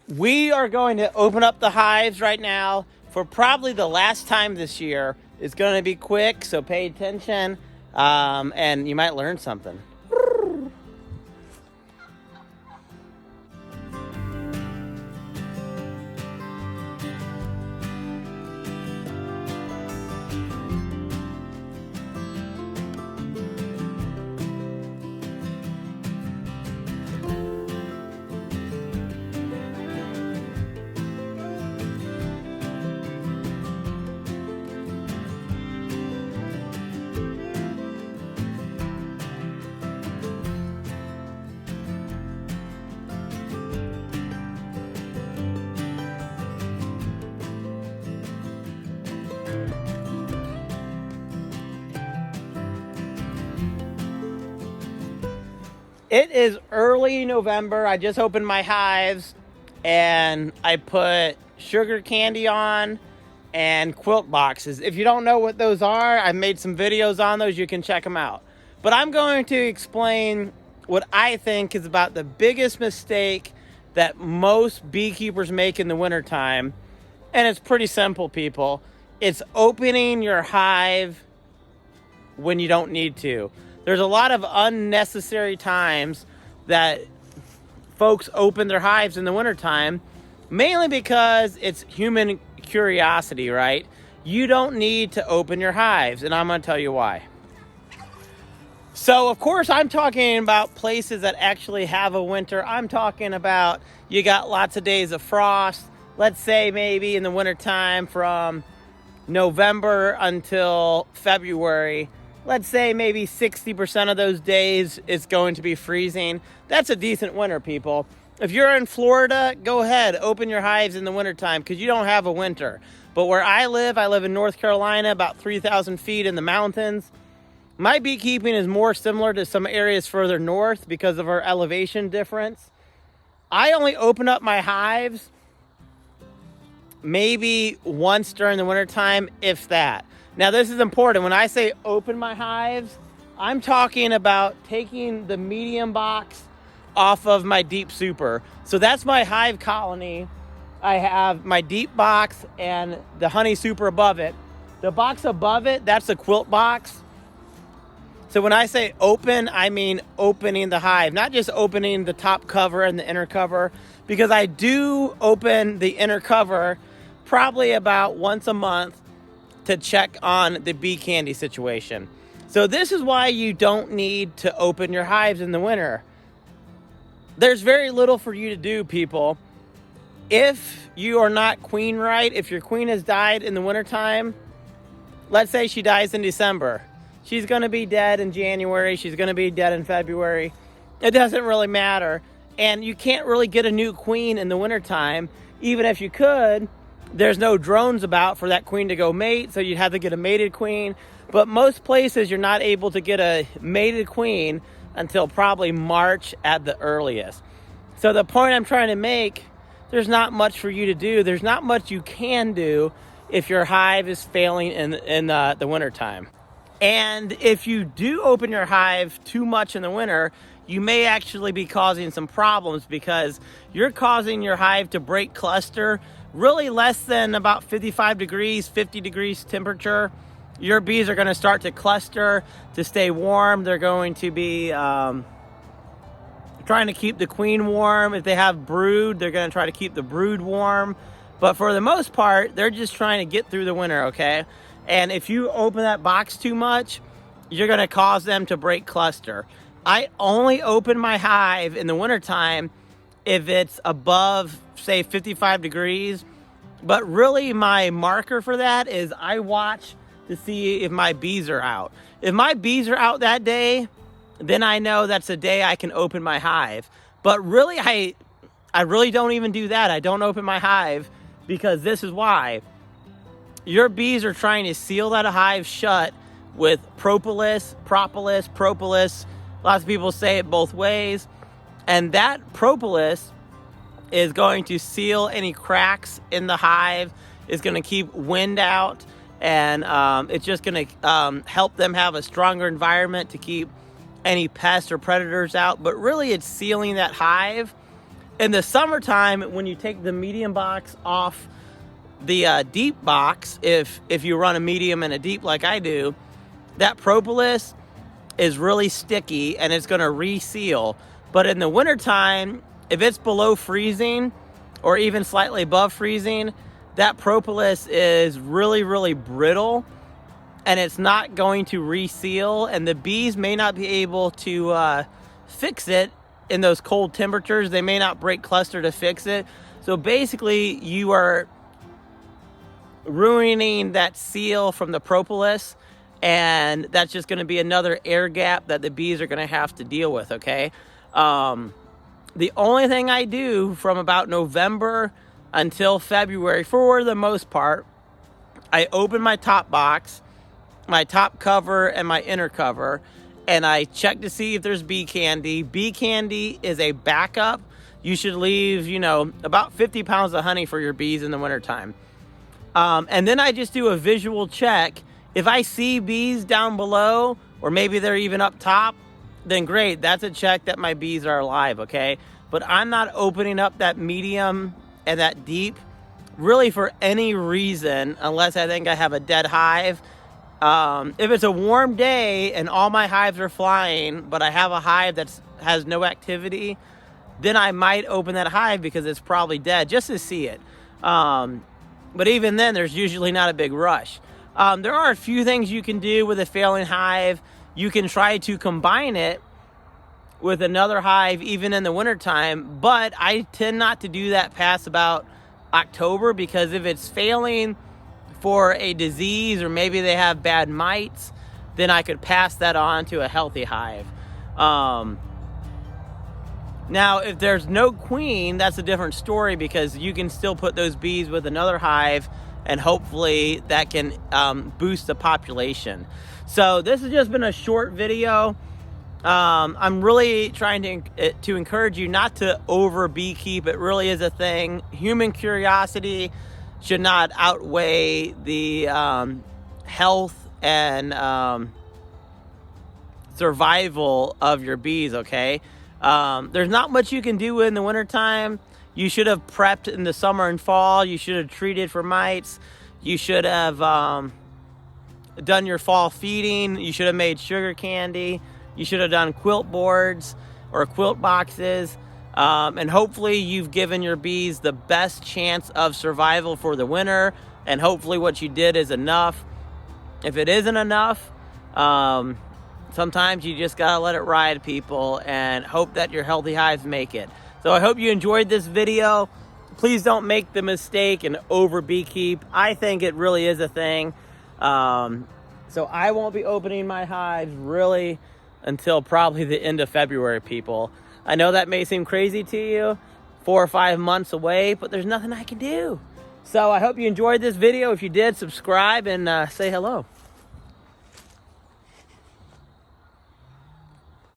We are going to open up the hives right now for probably the last time this year. It's going to be quick, so pay attention, and you might learn something. It is early November. I just opened my hives and I put sugar candy on and quilt boxes. If you don't know what those are, I've made some videos on those. You can check them out. But I'm going to explain what I think is about the biggest mistake that most beekeepers make in the wintertime. And it's pretty simple, people. It's opening your hive when you don't need to. There's a lot of unnecessary times that folks open their hives in the wintertime, mainly because it's human curiosity, right? You don't need to open your hives, and I'm going to tell you why. So, of course, I'm talking about places that actually have a winter. I'm talking about you got lots of days of frost. Let's say maybe in the wintertime from November until February. Let's say maybe 60% of those days is going to be freezing. That's a decent winter, people. If you're in Florida, go ahead, open your hives in the wintertime because you don't have a winter. But where I live in North Carolina, about 3,000 feet in the mountains. My beekeeping is more similar to some areas further north because of our elevation difference. I only open up my hives maybe once during the wintertime, if that. Now, this is important. When I say open my hives, I'm talking about taking the medium box off of my deep super. So that's my hive colony. I have my deep box and the honey super above it. The box above it, that's a quilt box. So when I say open, I mean opening the hive, not just opening the top cover and the inner cover, because I do open the inner cover probably about once a month to check on the bee candy situation. So this is why you don't need to open your hives in the winter. There's very little for you to do, people. If you are not queen right, if your queen has died in the wintertime, let's say she dies in December. She's going to be dead in January. She's going to be dead in February. It doesn't really matter. And you can't really get a new queen in the wintertime. Even if you could, there's no drones about for that queen to go mate, so you'd have to get a mated queen. But most places, you're not able to get a mated queen until probably March at the earliest. So the point I'm trying to make, there's not much for you to do. There's not much you can do if your hive is failing in the wintertime. And if you do open your hive too much in the winter, you may actually be causing some problems because you're causing your hive to break cluster really less than about 55 degrees, 50 degrees temperature. Your bees are going to start to cluster to stay warm. They're going to be trying to keep the queen warm. If they have brood, they're going to try to keep the brood warm. But for the most part, they're just trying to get through the winter, okay? And if you open that box too much, you're going to cause them to break cluster. I only open my hive in the wintertime if it's above, say, 55 degrees. But really, my marker for that is I watch to see if my bees are out. If my bees are out that day, then I know that's a day I can open my hive. But really, I really don't even do that. I don't open my hive because this is why. Your bees are trying to seal that hive shut with propolis. Lots of people say it both ways. And that propolis is going to seal any cracks in the hive. It's going to keep wind out. And it's just going to help them have a stronger environment to keep any pests or predators out. But really, it's sealing that hive. In the summertime, when you take the medium box off the deep box, if you run a medium and a deep like I do, that propolis is really sticky and it's going to reseal. But in the wintertime, if it's below freezing or even slightly above freezing, that propolis is really, really brittle and it's not going to reseal, and the bees may not be able to fix it in those cold temperatures. They may not break cluster to fix it. So basically you are ruining that seal from the propolis, and that's just going to be another air gap that the bees are going to have to deal with, okay? The only thing I do from about November until February, for the most part, I open my top box, my top cover, and my inner cover, and I check to see if there's bee candy. Bee candy is a backup. You should leave, you know, about 50 pounds of honey for your bees in the wintertime. And then I just do a visual check. If I see bees down below, or maybe they're even up top, then great. That's a check that my bees are alive, okay? But I'm not opening up that medium and that deep really for any reason, unless I think I have a dead hive. If it's a warm day and all my hives are flying, but I have a hive that has no activity, then I might open that hive because it's probably dead, just to see it. But even then, there's usually not a big rush. There are a few things you can do with a failing hive. You can try to combine it with another hive even in the wintertime, but I tend not to do that past about October, because if it's failing for a disease or maybe they have bad mites, then I could pass that on to a healthy hive. Now, if there's no queen, that's a different story, because you can still put those bees with another hive and hopefully that can boost the population. So this has just been a short video. I'm really trying to encourage you not to over beekeep. It really is a thing. Human curiosity should not outweigh the health and survival of your bees, okay? There's not much you can do in the wintertime. You should have prepped in the summer and fall. You should have treated for mites. You should have done your fall feeding. You should have made sugar candy. You should have done quilt boards or quilt boxes. And hopefully you've given your bees the best chance of survival for the winter. And hopefully what you did is enough. If it isn't enough, sometimes you just gotta let it ride, people, and hope that your healthy hives make it. So I hope you enjoyed this video. Please don't make the mistake and over beekeep. I think it really is a thing. So I won't be opening my hives really until probably the end of February, people. I know that may seem crazy to you, 4 or 5 months away, but there's nothing I can do. So I hope you enjoyed this video. If you did, subscribe and say hello.